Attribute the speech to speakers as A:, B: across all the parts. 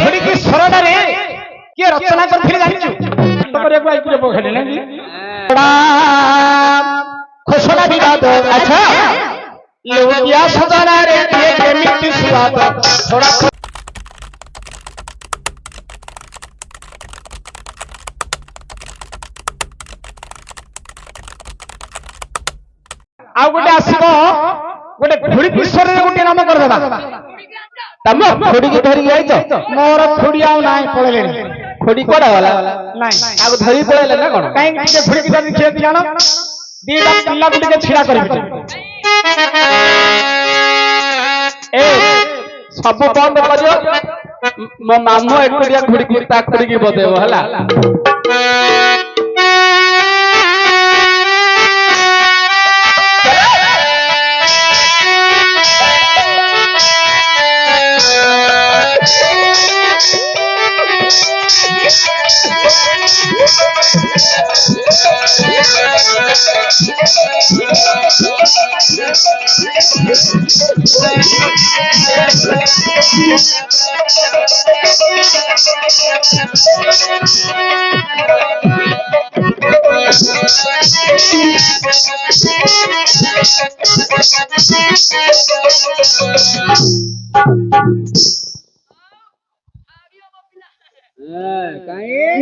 A: ঘড়ি কি সরডারে কে রচনা করছিল জানিছো করে একবার একটু বখালে নাকি ঘোষণা বিবাদ আচ্ছা লোকিয়া সজনারে কে কেমিতি সুবাদ থোড়া ଆଉ ଗୋଟେ ଆସିବ ଗୋଟେ ଘୋଡି କିଶୋରରେ ଗୋଟେ ନାମ କରିଦେବା ତମ ଖୋଡିକି ଧରିକି ଯାଇଛ ମୋର ଖୋଡି ଆଉ ନାହିଁ ପଳେଇଲେଣି ଖୋଡି କୁଆଡେ ଗଲା ନାଇଁ ଆଉ ଧରି ପଳେଇଲେ ନା କଣ କାହିଁକି ଟିକେ ଘୋଡିକି ଧରି ଦେଖିବାକୁ ଜାଣ ଦିଟା ପିଲାକୁ ଟିକେ ଛିଡା କରିବି ଏ ସବୁ ବନ୍ଦ କରିବ ମୋ ମାମୁଁ ଏକୁଟିଆ ଘୋଡିକି ତା ଖୋଡିକି ବଜେଇବ ହେଲା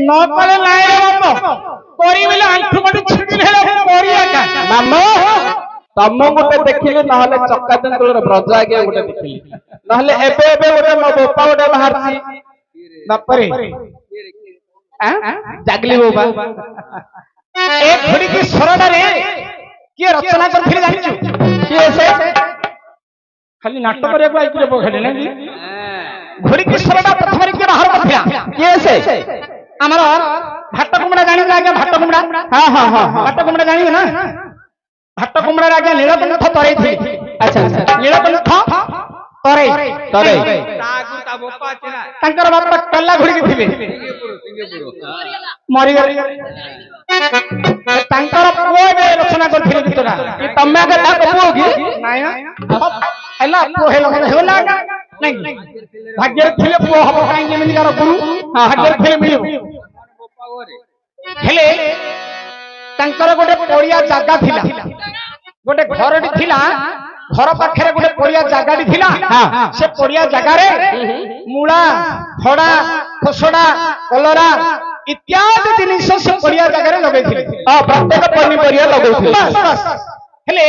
A: ନକଲେ ନାଇଁ କରିବିଲେ ଆଣ୍ଠୁ ଗଣ୍ଠି ଛିଡିଲେ ମାମା ତମ ଗୋଟେ ଦେଖିଲି ନହେଲେ ଚକା ତେନ୍ତୁଳର ବ୍ରଜ ଆଜ୍ଞା ଗୋଟେ ଦେଖିଲି ନହେଲେ ଏବେ ଏବେ ଗୋଟେ ମୋ ବୋପା ଗୋଟେ ବାହାରିଛି ବାପରେ ଜାଗଲି ବୋପା ଏ ଘୋଡିକି ସରଡାରେ କିଏ ରଚନା କରିଥିଲେ ଜାଣିଛୁ କିଏ ସେ ଖାଲି ନାଟକ କରିବାକୁ ଆଇଥିଲେ ଖାଲି ନାଇଁ ଘୋଡିକି ସରଡା ପ୍ରଥମରେ କିଏ ବାହାର କରିଥିଲା କିଏ ସେ ଆମର ଭାଟ କୁମଡ଼ା ଜାଣିବେ ଆଜ୍ଞା ଭାଟ କୁମଡ଼ା ହଁ ହଁ ହଁ ଭାଟ କୁମଡ଼ା ଜାଣିବେ ନା ଭାଟ କୁମଡ଼ାରେ ଆଜ୍ଞା ନୀଳକଣ୍ଠ ତରେଇଥିଲେ ଆଚ୍ଛା ନୀଳକଣ୍ଠ ତରେଇ ତରେଇ ତାଙ୍କର ବାପା କଲା ଘୋଡିକି ଥିଲେ ମରିଗଲେ ତାଙ୍କର ପୁଅ ଏବେ ରଚନା କରିଥିଲେ ଗୀତଟା ତମେ ଆଗ ତାଙ୍କ ପୁଅ କି ନାଇଁ ହେଲା ପୁଅ ହେଲା ନାଇଁ ଭାଗ୍ୟରେ ଥିଲେ ପୁଅ ହବ କାହିଁକି ଏମିତି ତାର ଗୁରୁ ଭାଗ୍ୟରେ ଥିଲେ ମିଳିବ ହେଲେ ତାଙ୍କର ଗୋଟେ ପଡିଆ ଜାଗା ଥିଲା ଗୋଟେ ଘରଟି ଥିଲା ଘର ପାଖରେ ଗୋଟେ ପଡିଆ ଜାଗାଟି ଥିଲା ସେ ପଡିଆ ଜାଗାରେ ମୂଳା ଖଡା ଖୋସଡା କଲରା ଇତ୍ୟାଦି ଜିନିଷ ସେ ପଡିଆ ଜାଗାରେ ଲଗେଇଥିଲେ ପ୍ରତ୍ୟେକ ପନିପରିବା ଲଗଉଥିଲେ ହେଲେ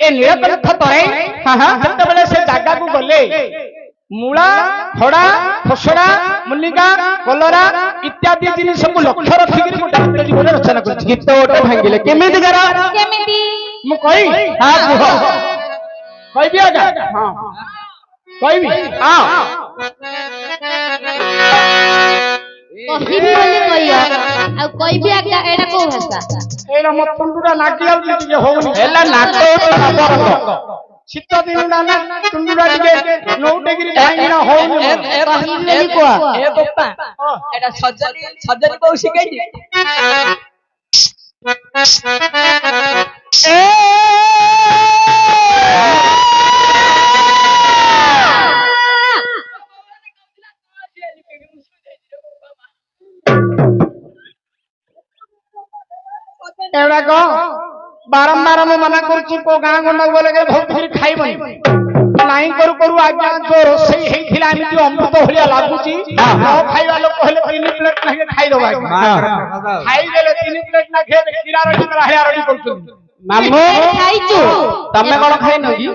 A: ଏ ନୀଳକଣ୍ଠ ତରେଇ ଯେତେବେଳେ ସେ ଜାଗାକୁ ଗଲେ ମୂଳା ଖଡା ଖୋସଡା ମୁନିକା କଲରା ଇତ୍ୟାଦି ଜିନିଷକୁ ଲକ୍ଷ୍ୟ ରଖିକିରି ଗୋଟେ ଗୀତ ଜୀବନରେ ରଚନା କରିଛି ଗୀତ ଗୋଟେ ଭାଙ୍ଗିଲେ କେମିତି ଗାର କେମିତି ମୁଁ କହିବି କହିବି ଆଜ୍ଞା ହଁ କହିବି ହଁ
B: କହିବି ବୋଲି କହିଅ ଆଉ କହିବି ଆଜ୍ଞା ଏଟା କୋଉ ଭାଷା
A: ଏଇଟା ମୋ ତୁଣ୍ଡୁଟା ନାଗି ଯାଉଛି ଟିକେ ହଉନି ହେଲା ନାକ ନବରଙ୍ଗ ଶୀତ ଦିନଟା ନା ତୁଣ୍ଡୁଟା ଟିକେ ନଉଟେକିରି କାହିଁକିନା ହଉନି
B: କହିବି ବୋଲି କୁହ
C: ଏ ବୋପା ଏଟା ସଜନି କୋଉ ଶିଖେଇଛି
A: ଏଗୁଡାକ ବାରମ୍ବାର ମୁଁ ମନା କରୁଛି କୋଉ ଗାଁ ଗଣ୍ଡାକୁ ଗଲେ ବହୁତ ଖାଇବନି ନାଇଁ କରୁ କରୁ ଆଜ୍ଞା ଯୋଉ ରୋଷେଇ ହେଇଥିଲା ଏମିତି ଅମୃତ ଭଳିଆ ଲାଗୁଛି ଖାଇବା ଲୋକ ହେଲେ 3 ପ୍ଲେଟ ନାଖେ ଖାଇଦବା ଖାଇଦେଲେ 3 ପ୍ଲେଟ ନାଖେ କିରା ରଡି କରୁଛନ୍ତି ମାମୁଁ
B: ଖାଇଛୁ
A: ତମେ କଣ ଖାଇନ କି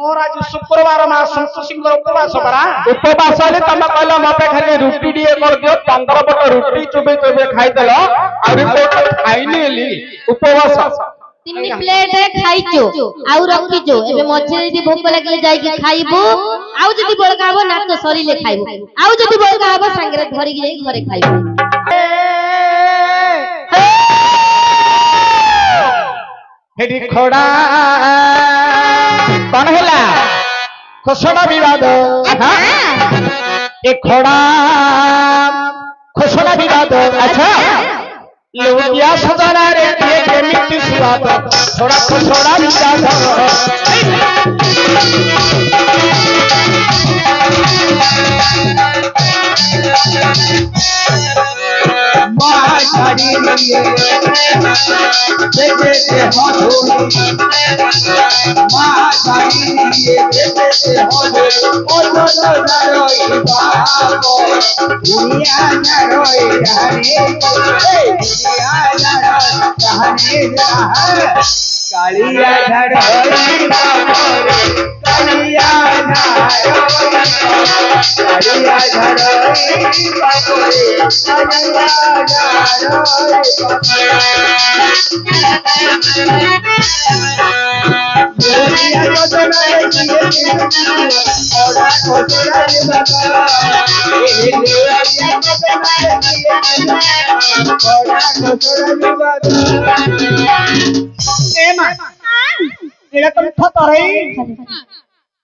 A: ମୋର ଆଜି ଶୁକ୍ରବାର ମା ସନ୍ତୋଷୀଙ୍କର ଉପବାସ ପରା ଉପବାସ ହେଲେ ତମେ କହିଲ ମତେ ଖାଲି ରୁଟି ଟିକେ କରିଦିଅ 15 ପଟ ରୁଟି ଚୋବେଇ ଚୋବେଇ ଖାଇଦେଲ ଆଉ ଖାଇନି ହେଲି ଉପବାସ
B: 3 ପ୍ଲେଟ ଖାଇଛୁ ଆଉ ରଖିଛୁ ଏବେ ମଝିରେ ଯଦି ଭୋକ ଲାଗିଲେ ଯାଇକି ଖାଇବୁ ଆଉ ଯଦି ବଳକା ହବ ନାଚ ସରିଲେ ଖାଇବୁ ଆଉ ଯଦି ବଳକା ହବ ସାଙ୍ଗରେ ଧରିକି ଯାଇ ଘରେ ଖାଇବୁ
A: ହେଠି ଖଡା କଣ ହେଲା ଖୋସଡା ବିବାଦ ଏ ଖଡା ଖୋସଡା ବିବାଦ ଆଚ୍ଛା लोहिया सजना रे के मिट्टी सुरात थोड़ा थोड़ा विचार
D: দেখেছে হজুরি মা কালী দেখেছে হজুরি ও যত জারই বাবো দুনিয়া জারই হারে দুনিয়া জারই হারে কালিয়া ঝড়ই বাবো কালিয়া কালিয়া ঝড়ই বাবো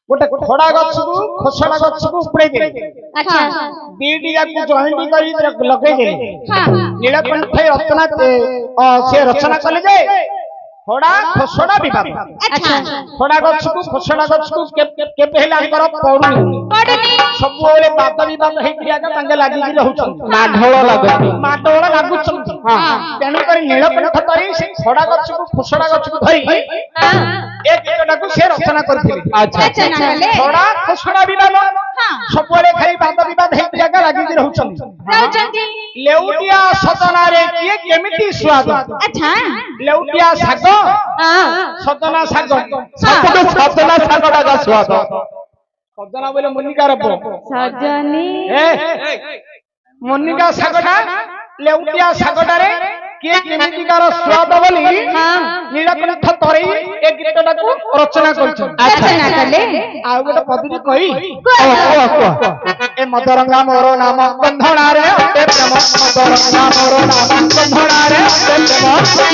A: गोटे खड़ा गछ को खोसड़ा गछ को उपड़े दे
B: अच्छा
A: बीडी जाक जॉइंट करी लगे दे
B: हां
A: नीलकंठ रचना से रचना कले जे खड़ा खोसड़ा विवाद
B: अच्छा
A: खड़ा गछ को खोसड़ा गछ को के पहला कर पड़ू
B: पड़नी
A: सब बेले बात विवाद हे किया का संगे लागि कि रहउछन माडोळ लागुछन हां तेनु करी नीलकंठ करी से खड़ा गछ को खोसड़ा गछ को धरी
B: हां
A: एक एकटा को से रचना करथिले
B: अच्छा नले
A: खड़ा खोसड़ा विवाद
B: हां
A: सब बेले खाली बात विवाद हे किया का लागि कि रहउछन
B: रहउछन
A: लेउटिया सतना रे किए केमिति स्वाद
B: अच्छा
A: लेउटिया साग
B: हां
A: सजना साग
B: सबको
A: सजना सागटा का स्वाद सजना बोले मुनिका रब
B: सजनी
A: मुनिका सागटा लेउटिया सागटा रे के केमिति कार स्वाद बोली
B: हां
A: नीलकंठ तरै ए गीतटा को रचना करछन
B: अच्छा ना कले
A: आ गोटे पदवी कहि ए मदरंगा मोर नाम बंधना रे अते प्रेम मदरंगा मोर नाम बंधना रे अते मोतले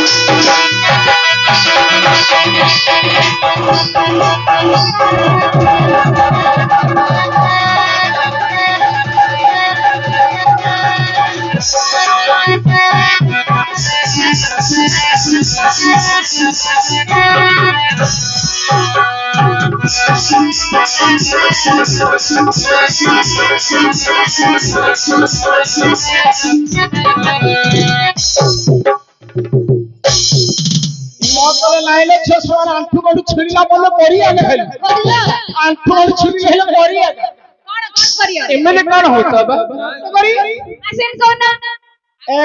A: नाइले छसवान आंठू बडू छिड़ला बोले परी आले हेल आंठू बडू छिड़ले हेल परी आले
B: कोन करियो
A: एमने कोन होता बा करी
B: आसेन कोन
A: ए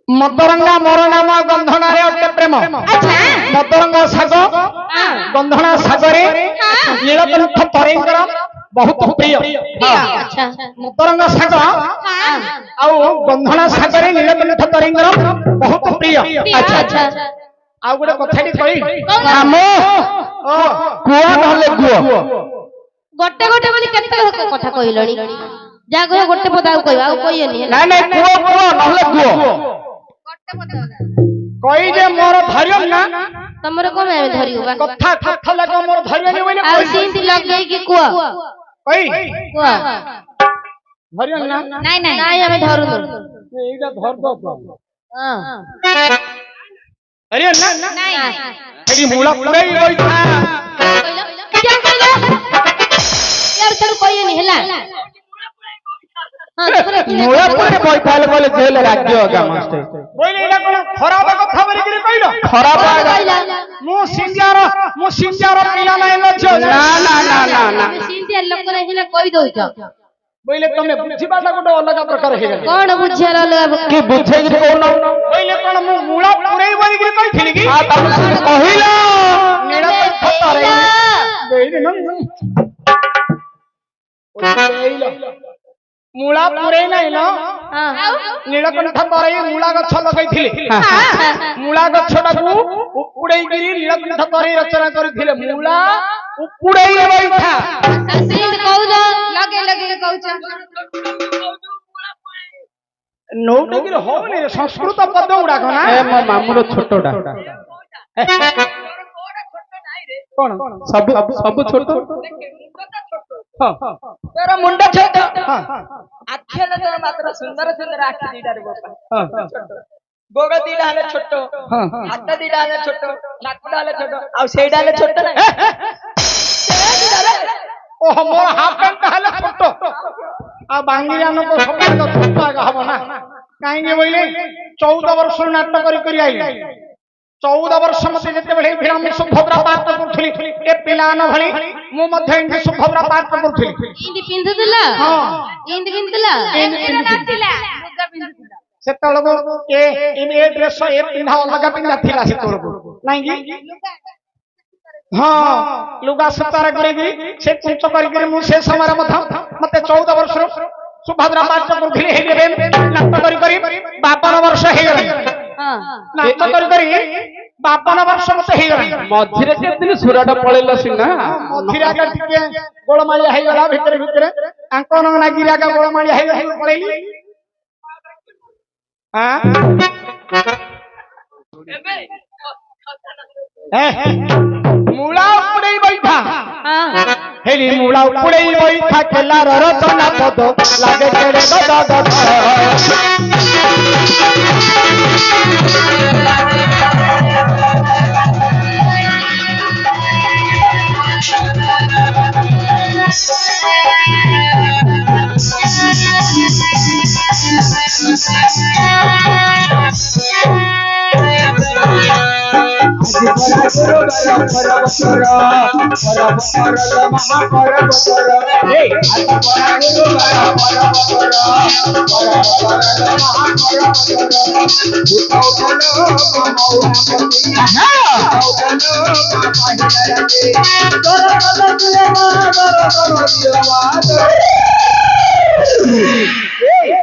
A: मदरंगा मोर नाम गंधना रे अटे प्रेम
B: अच्छा
A: मदरंगा साग गंधना सागरे नीलकंठ तरेंगर बहुत प्रिय
B: अच्छा
A: मदरंगा साग
B: हां
A: आउ गंधना सागरे नीलकंठ तरेंगर बहुत प्रिय
B: अच्छा अच्छा
A: आउ गोटे कथाटी कहि
B: नाम
A: कुआ नहले गुआ
B: गोटे गोटे बोली केते कथा कहिलणी जा गयो गोटे पदा कहबा आ कहियनी
A: ना ना कुआ कुआ नहले गुआ
B: गोटे पदा
A: कहि जे मोर धरियम ना
B: तमरे कोन आमे धरियो बा
A: कथा कथा लगा मोर धरियनी बोले
B: आ सींती लगे कि कुआ
A: कहि
B: कुआ
A: धरियम ना
B: नहीं नहीं नहीं आमे धरु
A: एइटा धर दो
B: हां
A: अरे ना
B: नहीं
A: एडी मूला पुरै गई था
B: क्या कहला यार चल कहियनी हला हां
A: मूला पुरै गई था बोले जेल राज्य होगा मास्टर बोले एला कोन खराब कथा बरी करी कहिलो खराब मु सिंजार पिला नै लछो ना ना ना ना ना
B: सींती लोक रे हिला कहि दउछ
A: बोले तमे बुझिबाटा गोटे अलग प्रकार हे गेल
B: कोन बुझिया लगा
A: के बुझे कि कोन बोले कोन मु मूला पुरै बरी करी कहिथिली कि आ तमे कहिलो नीला पत्थर देई न ओइलो मूला पुरै नै न
B: हां
A: नीलकंठ तरै मूला गछ लगैथिले मूला गछटा को उड़ै गिरी नीलकंठ तरै रचना करथिले मूला उड़ै बैठा
B: सींत कहू लगे लगे कहू
A: नौटगिर होने संस्कृत पद उड़ा ना
E: ए मो मामुर छोटोडा
A: कोन
E: सब सब छोटो
C: तेरा मुंडा छोटो
A: हां
C: आखेले तो मात्र सुंदर सुंदर आखि दीडा रे बापा गोग दीडा हले छोटो हाथ दीडा हले छोटो नाक डाले छोटो आ सेडा हले छोटो ना
A: ओ मोर हाफ पैंट हले छोटो ଆଉ ବାଙ୍ଗିରି ଆମକୁ ସକାଳ ଛୋଟ ଆଗ ହବ ନା କାହିଁକି ବୋଇଲେ 14 ବର୍ଷରୁ ନାଟକ କରି ଆଇଲେ 14 ବର୍ଷ ମତେ ଯେତେବେଳେ ଆମେ ସୁଭଦ୍ରା ପାଠ କରୁଥିଲି ଏ ପିଲାମାନ ଭଳି ମୁଁ ମଧ୍ୟ ଏମିତି ସୁଭଦ୍ରା ପାଠ କରୁଥିଲି
B: ଇନ୍ତି ପିନ୍ଧୁଥିଲା
A: ହଁ
B: ଇନ୍ତି ପିନ୍ଧୁଥିଲା
A: ସେତେବେଳକୁ ଏ ଡ୍ରେସ ଏ ପିନ୍ଧା ଅଲଗା ପିନ୍ଧା ଥିଲା ସେତେବେଳକୁ ନାଇଁ କି ହଁ ଲୁଗା ସୂତାରେ କରିକିରି ସେ କୁଞ୍ଚ କରିକିରି ମୁଁ ସେ ସମୟରେ ମଧ୍ୟ ମତେ 14 ବର୍ଷରୁ ସୁଭଦ୍ରା ପାଠ କରୁଥିଲି ହେଇଗଲେ ନାଟ କରି 52 ବର୍ଷ ହେଇଗଲାଣି ନାଟ କରି 52 ବର୍ଷ ମତେ ହେଇଗଲାଣି
E: ମଝିରେ କେତେ ସୁରଟା ପଳେଇଲା ସିନା
A: ମଝିରେ ଆଗ ଟିକେ ଗୋଳମାଳିଆ ହେଇଗଲା ଭିତରେ ଆଙ୍କ ନାଗିରି ଆଗ ଗୋଳମାଳିଆ ହେଇଗଲା ପଳେଇଲି ମୂଳା ଉପଡେଇ ବଇଠା ହେଲି ମୂଳା ଉପଡେଇ ବଇଠା ଖେଲାର ରଚନା ପଦ ଲାଗେ କେଡେ ଗଦ ଗଦ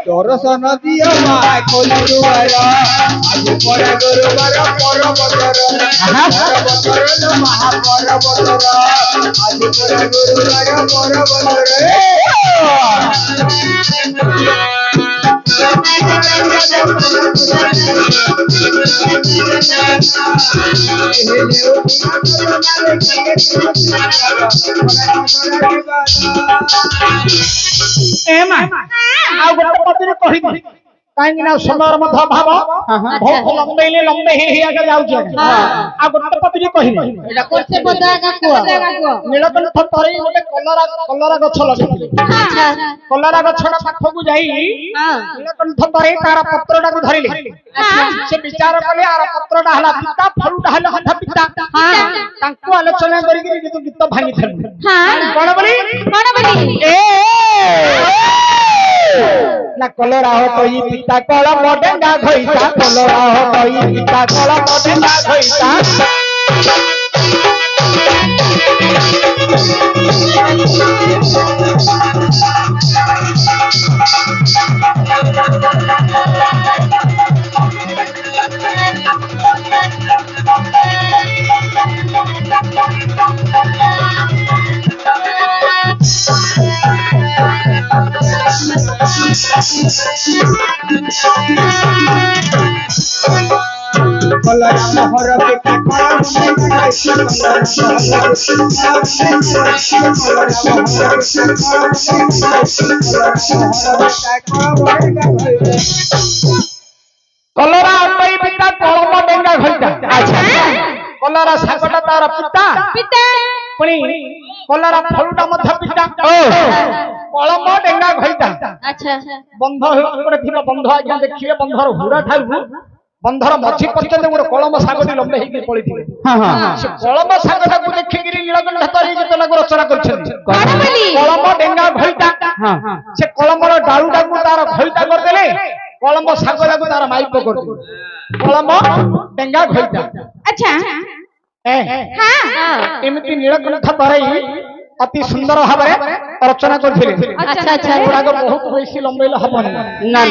D: দর্শন দিও মা খোলি দুয়ার আজ পরে গুরুবার পরবতর মহাপরবতর আজ পরে গুরুবার পরবতর
A: ଆଉ ଗୋଟେ ପଦରେ କହିବି କାହିଁକି ନା ସମୟର ମଧ୍ୟ ଅଭାବ ବହୁତ ଲମ୍ବେଇଲେ ଲମ୍ବେଇ ହେଇ ଆଗେ ଯାଉଛି ଆଉ ଗୋଟେ ପଦରେ କହିବି
B: ଗୋଟେ ପଦ ଆଗ କୁହ
A: ନୀଳକଣ୍ଠ ତରେଇ ଗୋଟେ କଲରା ଗଛ ଲଗେଇଥିଲେ କଲରା ଗଛଟା ପାଖକୁ ଯାଇ ନୀଳକଣ୍ଠ ତରେଇ ତାର ପତ୍ରଟାକୁ ଧରିଲେ ସେ ବିଚାର କଲେ ଆର ପତ୍ରଟା ହେଲା ପିତା ଫଳଟା ହେଲା ଅଧା ପିତା ତାଙ୍କୁ ଆଲୋଚନା କରିକି କିନ୍ତୁ ଗୀତ ଭାଙ୍ଗିଥିଲେ କଣ ବୋଲି ନା କଲରା ହଟଇ ପିତା କଳ ମଡେଙ୍ଗା ଘଇତା କଲରା ହଟଇ ପିତା କଳ ମଡେଙ୍ଗା ଘଇତା
D: কলরা মোহর পিতা কলরা
A: କଲରା ଅଟଇ ପିତା କଳମ ଡେଙ୍ଗା ଘଇତା କଲରା ଶାଗଟା ତାର ପିତା ପୁଣି କଲରା ଫଳଟା ମଧ୍ୟ ପିତା କଳମ ଡେଙ୍ଗା ଘଇତା ବନ୍ଧ ଗୋଟେ ଥିବ ବନ୍ଧ ଆଜ୍ଞା ଦେଖିବେ ବନ୍ଧର ହୁଡା ଠାରୁ ବନ୍ଧର ମଝି ପର୍ଯ୍ୟନ୍ତ ଗୋଟେ କଳମ ଶାଗଟି ଲମ୍ବେ ହେଇକି ପଳିଥିବେ ସେ କଳମ ଶାଗଟାକୁ ଦେଖିକିରି ନୀଳକଣ୍ଠ ତରେଇ ଗୀତଟାକୁ ରଚନା କରିଛନ୍ତି କଳମ ଡେଙ୍ଗା ଘଇତା ସେ କଳମର ଡାଳୁଟାକୁ ତାର ଘଇତା କରିଦେଲେ କଳମ ଶାଗଟାକୁ ତାର ମାଇପ କରିଦେଲେ କଳମ ଡେଙ୍ଗା ଘଇତା ଏମିତି ନୀଳକଣ୍ଠ ତରେଇ ଅତି ସୁନ୍ଦର ଭାବରେ ରଚନା କରିଥିଲେ ଗୁଡାକ ବହୁତ ବେଶୀ ଲମ୍ବେଇଲେ ହବନି ନା